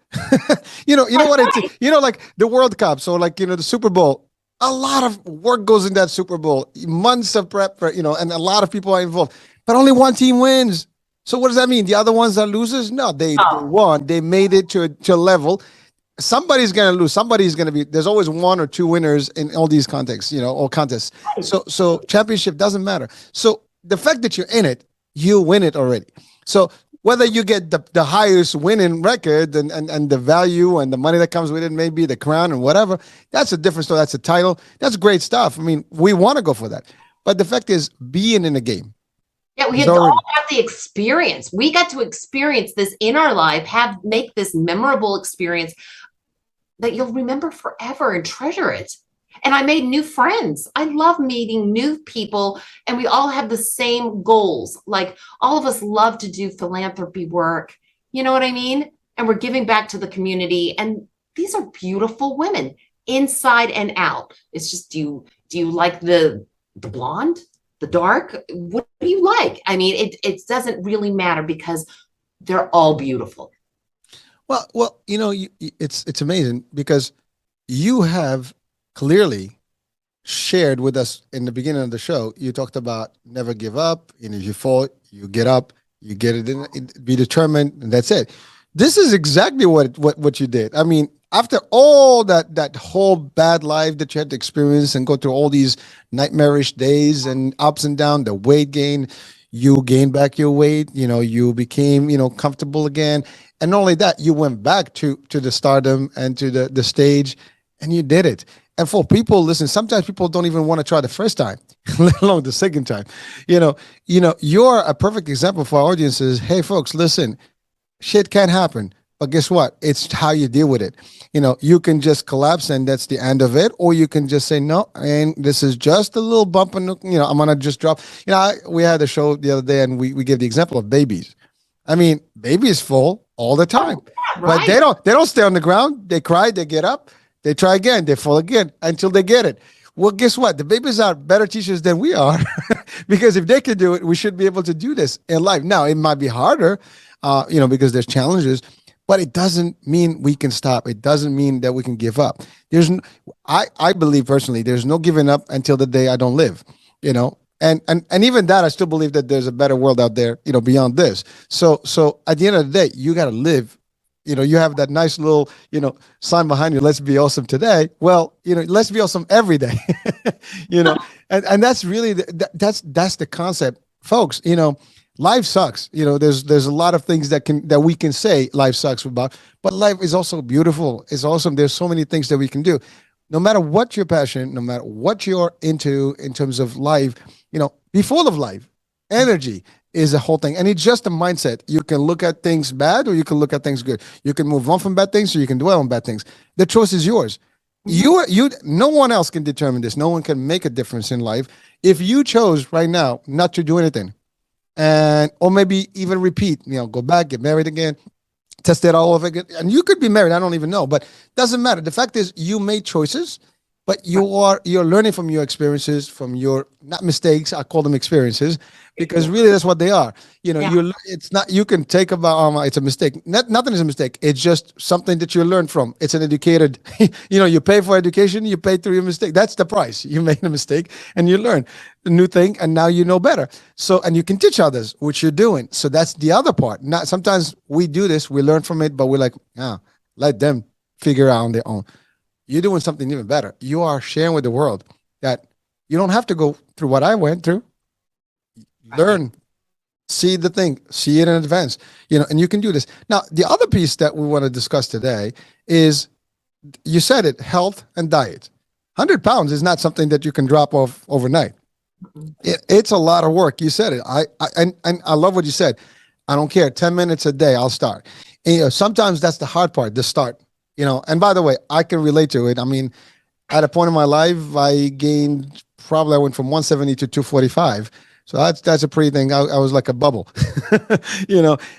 You know what it's, like the World Cup. So like, the Super Bowl, a lot of work goes in that Super Bowl, months of prep, and a lot of people are involved, but only one team wins. So what does that mean? The other ones are losers? No, they won. They made it to a level. Somebody's going to lose. Somebody's going to be, there's always one or two winners in all these contexts, all contests. So championship doesn't matter. So the fact that you're in it, you win it already. So whether you get the highest winning record and the value and the money that comes with it, maybe the crown and whatever, that's a different story. That's a title. That's great stuff. I mean, we want to go for that. But the fact is, being in the game. Yeah, we had all got the experience. We got to experience this in our life, make this memorable experience that you'll remember forever and treasure it. And I made new friends. I love meeting new people, and we all have the same goals. Like all of us love to do philanthropy work. You know what I mean? And we're giving back to the community. And these are beautiful women inside and out. It's just, do you like the blonde, the dark? What do you like? I mean, it doesn't really matter because they're all beautiful. Well, it's amazing because you have clearly shared with us in the beginning of the show. You talked about never give up. And if you fall, you get up, you get it in, be determined, and that's it. This is exactly what you did. I mean, after all that whole bad life that you had to experience and go through all these nightmarish days and ups and downs, the weight gain, you gained back your weight, you became, comfortable again. And not only that, you went back to the stardom and to the stage, and you did it. And for people, listen, sometimes people don't even want to try the first time, let alone the second time. You're a perfect example for our audiences. Hey, folks, listen, shit can happen. But guess what? It's how you deal with it. You can just collapse and that's the end of it, or you can just say, no, and this is just a little bump and, I'm going to just drop. We had a show the other day and we gave the example of babies. I mean, babies fall all the time, right. But they don't stay on the ground. They cry, they get up, they try again, they fall again until they get it. Well, guess what? The babies are better teachers than we are because if they can do it, we should be able to do this in life. Now, it might be harder, because there's challenges, but it doesn't mean we can stop. It doesn't mean that we can give up. I believe personally, there's no giving up until the day I don't live, and even that, I still believe that there's a better world out there, beyond this. So at the end of the day, you got to live. You have that nice little, sign behind you. Let's be awesome today. Well, let's be awesome every day, and that's really, that's the concept, folks. Life sucks. There's a lot of things that we can say life sucks about, but life is also beautiful. It's awesome. There's so many things that we can do. No matter what your passion, no matter what you're into in terms of life, be full of life. Energy is a whole thing. And it's just a mindset. You can look at things bad or you can look at things good. You can move on from bad things or you can dwell on bad things. The choice is yours. No one else can determine this. No one can make a difference in life. If you chose right now not to do anything, or maybe even repeat, go back, get married again, test it all over again. And you could be married, I don't even know, but doesn't matter. The fact is you made choices, but you're learning from your experiences, from your, not mistakes, I call them experiences, because really that's what they are. It's not, you can take about, it's a mistake. Nothing is a mistake. It's just something that you learn from. It's an educated, you pay for education, you pay through your mistake. That's the price. You made a mistake and you learn a new thing and now you know better. So, and you can teach others, which you're doing. So that's the other part. Not sometimes we do this, we learn from it, but we're like, let them figure out on their own. You're doing something even better. You are sharing with the world that you don't have to go through what I went through. Learn, see the thing, see it in advance, and you can do this. Now, the other piece that we want to discuss today is, you said it, health and diet. 100 pounds is not something that you can drop off overnight. It's a lot of work. You said it. And I love what you said. I don't care. 10 minutes a day, I'll start. And, sometimes that's the hard part, the start. And by the way, I can relate to it. I mean, at a point in my life, I went from 170 to 245. So that's a pretty thing. I was like a bubble,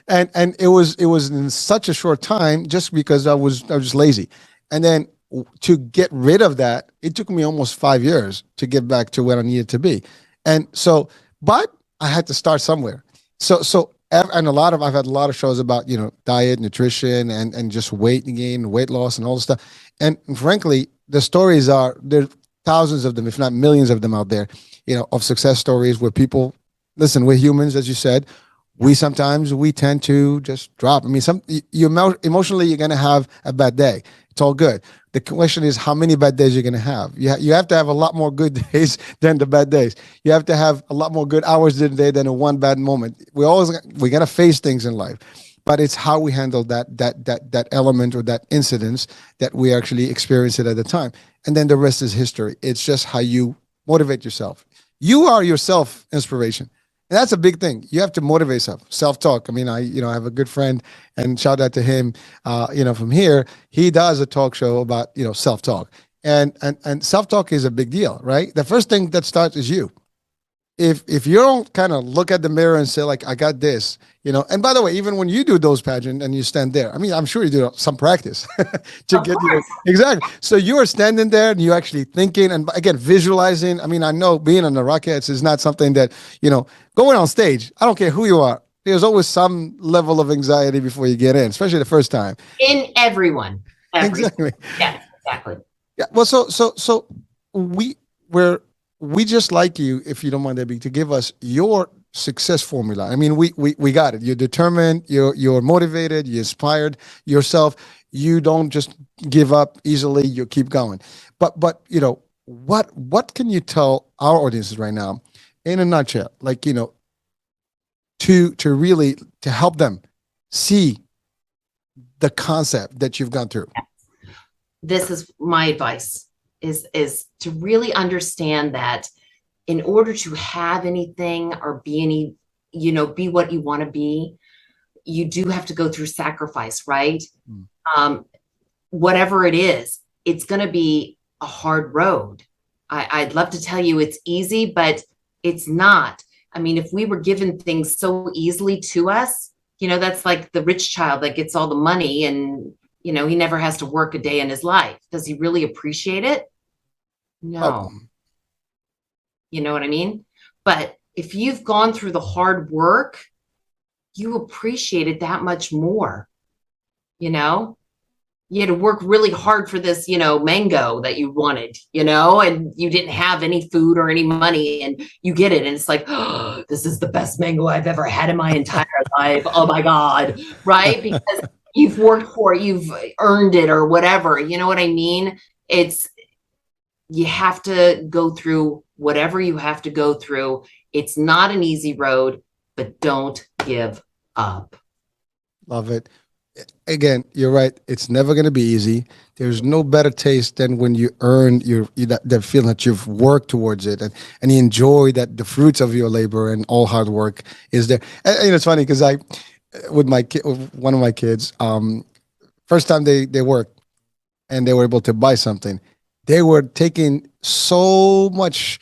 and it was in such a short time just because I was just lazy. And then to get rid of that, it took me almost 5 years to get back to where I needed to be. And so, but I had to start somewhere. And I've had a lot of shows about, diet, nutrition, and just weight gain, weight loss, and all this stuff. And frankly, the stories there thousands of them, if not millions of them out there, of success stories where people, listen, we're humans, as you said, we tend to just drop. I mean, emotionally, you're going to have a bad day. It's all good. The question is how many bad days you're going to have. You have to have a lot more good days than the bad days. You have to have a lot more good hours in the day than a one bad moment. We're going to face things in life, but it's how we handle that element or that incidence that we actually experience it at the time. And then the rest is history. It's just how you motivate yourself. You are yourself inspiration. And that's a big thing. You have to motivate yourself. Self-talk. I mean, I have a good friend, and shout out to him, from here. He does a talk show about, self-talk. And self-talk is a big deal, right? The first thing that starts is you. If you don't kind of look at the mirror and say, like, I got this, and by the way, even when you do those pageant and you stand there, I mean, I'm sure you do some practice to get exactly. So you are standing there and you're actually thinking, and again, visualizing. I mean, I know being on the Rockettes is not something that, going on stage, I don't care who you are, there's always some level of anxiety before you get in, especially the first time. In everyone. Exactly. Yeah, exactly. Yeah. Well, so we just like you, if you don't mind, Debbie, to give us your success formula. I mean, we got it. You're determined, you're motivated, you're inspired yourself. You don't just give up easily, you keep going. But what can you tell our audiences right now in a nutshell, like, to really to help them see the concept that you've gone through? This is my advice. Is to really understand that in order to have anything or be be what you want to be, you do have to go through sacrifice, right? Whatever it is, it's going to be a hard road. I'd love to tell you it's easy, but it's not. I mean, if we were given things so easily to us, that's like the rich child that gets all the money and he never has to work a day in his life. Does he really appreciate it? No. Oh. You know what I mean? But if you've gone through the hard work, you appreciate it that much more. You had to work really hard for this, mango that you wanted, and you didn't have any food or any money, and you get it. And it's like, oh, this is the best mango I've ever had in my entire life. Oh my God. Right? Because you've worked for it, you've earned it or whatever. You know what I mean? You have to go through whatever you have to go through. It's not an easy road, but don't give up. Love it. Again, you're right. It's never going to be easy. There's no better taste than when you earn that feeling that you've worked towards it and you enjoy that the fruits of your labor and all hard work is there. And it's funny because with one of my kids, first time they worked and they were able to buy something, they were taking so much,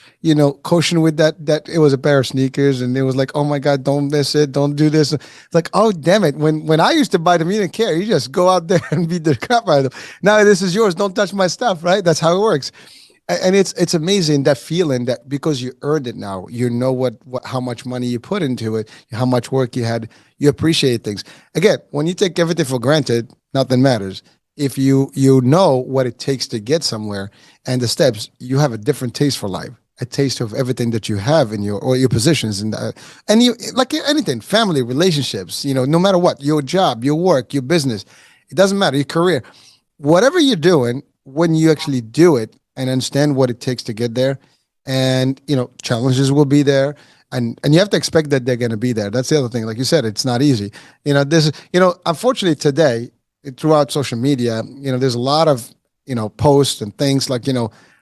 caution with that it was a pair of sneakers, and it was like, oh my God, don't miss it, don't do this. It's like, oh damn it. When I used to buy them, you didn't care. You just go out there and beat the crap out of them. Now this is yours. Don't touch my stuff, right? That's how it works. And it's amazing, that feeling that because you earned it now, how much money you put into it, how much work you had, you appreciate things. Again, when you take everything for granted, nothing matters. If you know what it takes to get somewhere and the steps, you have a different taste for life, a taste of everything that you have in your positions and you, like anything, family, relationships, no matter what, your job, your work, your business, it doesn't matter, your career, whatever you're doing, when you actually do it and understand what it takes to get there, and challenges will be there. And you have to expect that they're going to be there. That's the other thing. Like you said, it's not easy. Unfortunately today, throughout social media, there's a lot of, posts and things like,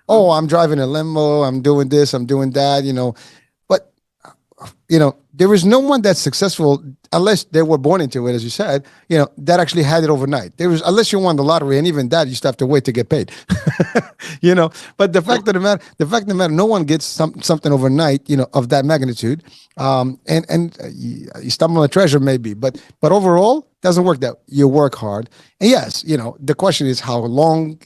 oh, I'm driving a limo, I'm doing this, I'm doing that, but there is no one that's successful unless they were born into it, as you said, that actually had it overnight. There was, unless you won the lottery, and even that you still have to wait to get paid. But the fact of the matter, no one gets something overnight, of that magnitude. And you stumble on a treasure maybe, but overall doesn't work that. You work hard. And yes, the question is how long,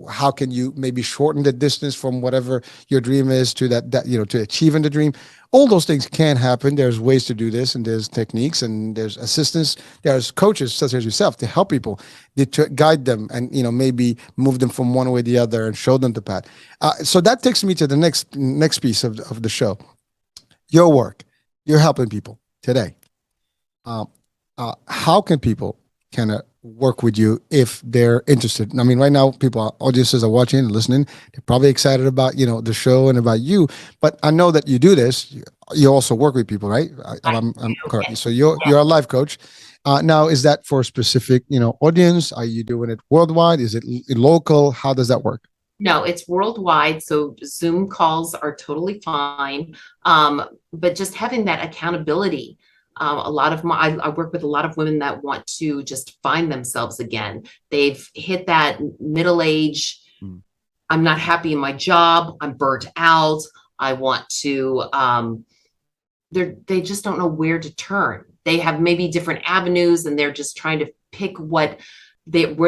how can you maybe shorten the distance from whatever your dream is to that, to achieving the dream. All those things can happen. There's ways to do this, and there's techniques, and there's assistance. There's coaches such as yourself to help people, to guide them, and maybe move them from one way to the other and show them the path. So that takes me to the next piece of the show. Your work, you're helping people today. How can people kind of work with you if they're interested? I mean, right now, audiences are watching and listening. They're probably excited about, the show and about you. But I know that you do this. You also work with people, right? I'm correct. So you're a life coach. Now, is that for a specific, audience? Are you doing it worldwide? Is it local? How does that work? No, it's worldwide. So Zoom calls are totally fine. But just having that accountability. A lot of I work with a lot of women that want to just find themselves again. They've hit that middle age. I'm not happy in my job. I'm burnt out. I want to, they just don't know where to turn. They have maybe different avenues, and they're just trying to pick where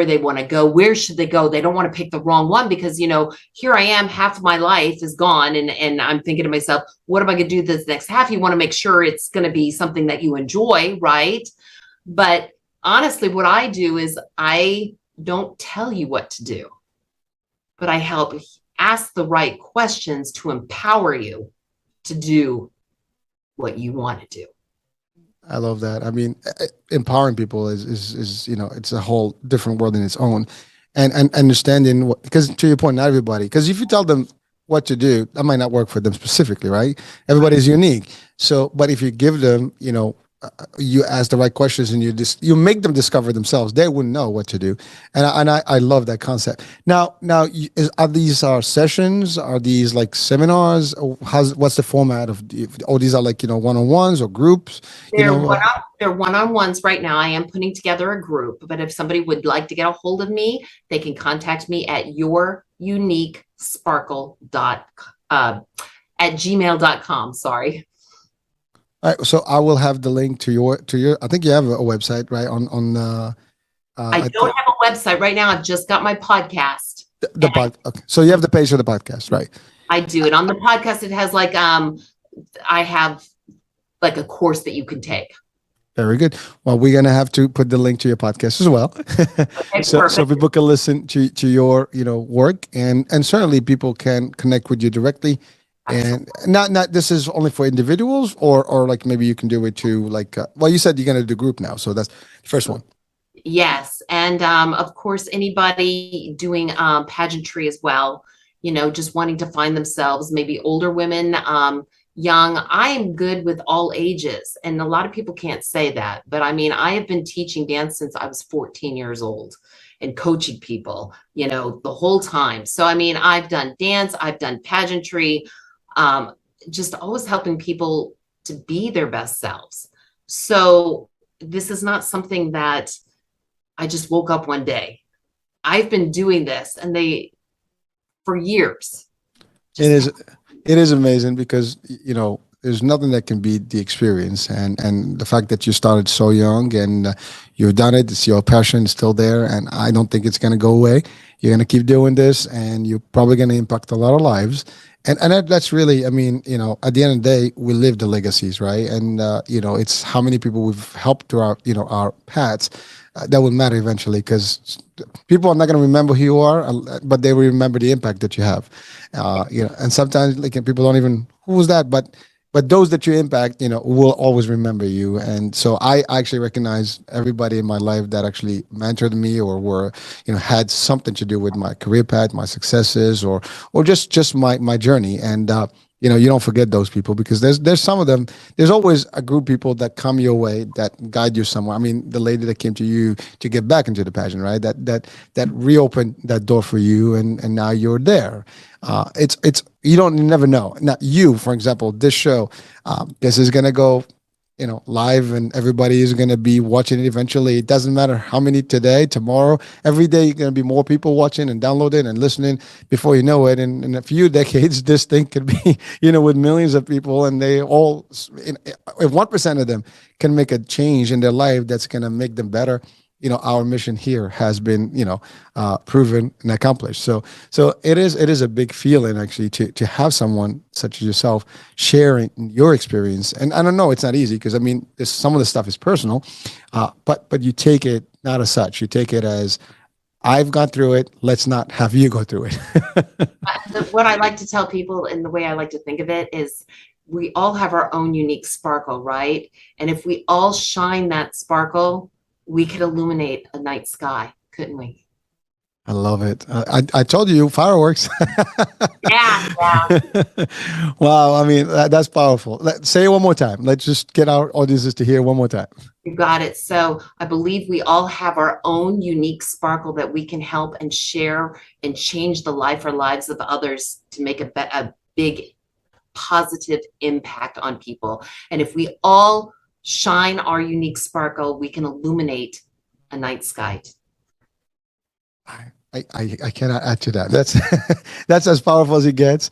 they want to go. Where should they go? They don't want to pick the wrong one because, here I am, half of my life is gone. And I'm thinking to myself, what am I going to do this next half? You want to make sure it's going to be something that you enjoy, right? But honestly, what I do is I don't tell you what to do, but I help ask the right questions to empower you to do what you want to do. I love that. I mean, empowering people is it's a whole different world in its own, and understanding because to your point, not everybody. Because if you tell them what to do, that might not work for them specifically, right? Everybody's unique. So, but if you give them, you ask the right questions and you make them discover themselves, they wouldn't know what to do. And I love that concept. Now, are these sessions? Are these like seminars? Or what's the format of? These are like one-on-ones or groups. They're one-on-ones right now. I am putting together a group, but if somebody would like to get a hold of me, they can contact me at at gmail.com. Sorry. All right, so I will have the link to your. I think you have a website, right? I don't have a website right now. I've just got my podcast. Okay. So you have the page for the podcast, right? I do. And on the podcast, it has I have like a course that you can take. Very good. Well, we're gonna have to put the link to your podcast as well, Okay, so people can listen to your work, and certainly people can connect with you directly. And not this is only for individuals, or like maybe you can do it to you said you're gonna do group now, so that's the first one. Yes, and of course anybody doing pageantry as well, just wanting to find themselves, maybe older women, young. I am good with all ages, and a lot of people can't say that, but I mean, I have been teaching dance since I was 14 years old and coaching people, the whole time. So I mean, I've done dance, I've done pageantry. Just always helping people to be their best selves. So this is not something that I just woke up one day. I've been doing this for years. It is amazing because, there's nothing that can beat the experience and the fact that you started so young and you've done it. It's your passion is still there. And I don't think it's going to go away. You're going to keep doing this, and you're probably going to impact a lot of lives. And that's really, I mean, at the end of the day, we live the legacies, right? And, it's how many people we've helped throughout, our paths that will matter eventually, because people are not going to remember who you are, but they will remember the impact that you have. And sometimes people don't even, who was that? But those that you impact, will always remember you. And so I actually recognize everybody in my life that actually mentored me or were, had something to do with my career path, my successes, or just my journey. And you don't forget those people, because there's some of them. There's always a group of people that come your way that guide you somewhere. I mean, the lady that came to you to get back into the pageant, right? That reopened that door for you, and now you're there. It's you never know. Now, you, for example, this show, this is gonna go, live, and everybody is going to be watching it eventually. It doesn't matter how many today, tomorrow, every day, you're going to be more people watching and downloading and listening before you know it. And in a few decades, this thing could be, with millions of people, and they all, if 1% of them can make a change in their life, that's going to make them better. Our mission here has been, proven and accomplished. So it is a big feeling, actually, to have someone such as yourself sharing your experience. And I don't know, it's not easy, because I mean, some of the stuff is personal, but you take it not as such. You take it as, I've gone through it. Let's not have you go through it. What I like to tell people, and the way I like to think of it, is we all have our own unique sparkle, right? And if we all shine that sparkle, we could illuminate a night sky, couldn't we? I love it. I told you, fireworks. Yeah. Wow. I mean, that's powerful. Say it one more time. Let's just get our audiences to hear one more time. You got it. So I believe we all have our own unique sparkle that we can help and share and change the life or lives of others to make a big positive impact on people. And if we all shine our unique sparkle, we can illuminate a night sky. I cannot add to that. That's as powerful as it gets.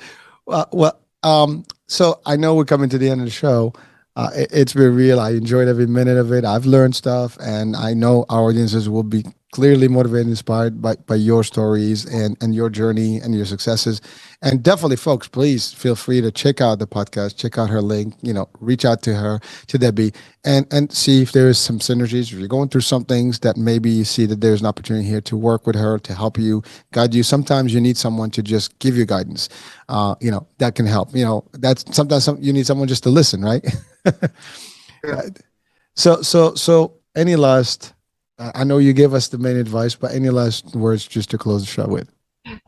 So I know we're coming to the end of the show. It's been real. I enjoyed every minute of it. I've learned stuff, and I know our audiences will be clearly motivated and inspired by your stories and your journey and your successes. And definitely, folks, please feel free to check out the podcast, check out her link, reach out to her, to Debbie, and see if there is some synergies. If you're going through some things that maybe you see that there's an opportunity here to work with her, to help you, guide you. Sometimes you need someone to just give you guidance, that can help. That's sometimes you need someone just to listen, right? So any last, I know you gave us the main advice, but any last words just to close the show with?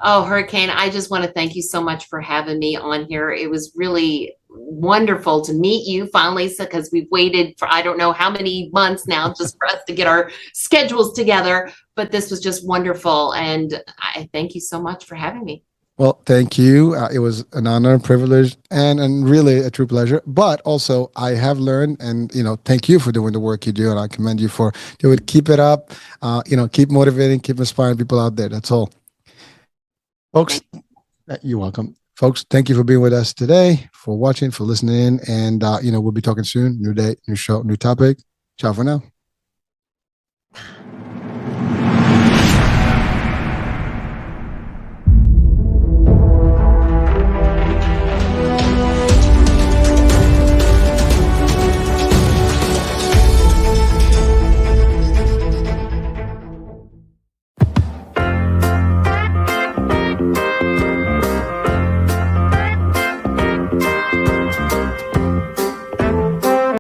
Oh, Hurricane, I just want to thank you so much for having me on here. It was really wonderful to meet you finally, because we've waited for I don't know how many months now just for us to get our schedules together. But this was just wonderful. And I thank you so much for having me. Well, thank you. It was an honor and privilege, and really a true pleasure. But also, I have learned, and thank you for doing the work you do, and I commend you for doing it. Keep it up. Keep motivating, keep inspiring people out there. That's all, folks. You're welcome, folks. Thank you for being with us today, for watching, for listening, and we'll be talking soon. New day, new show, new topic. Ciao for now.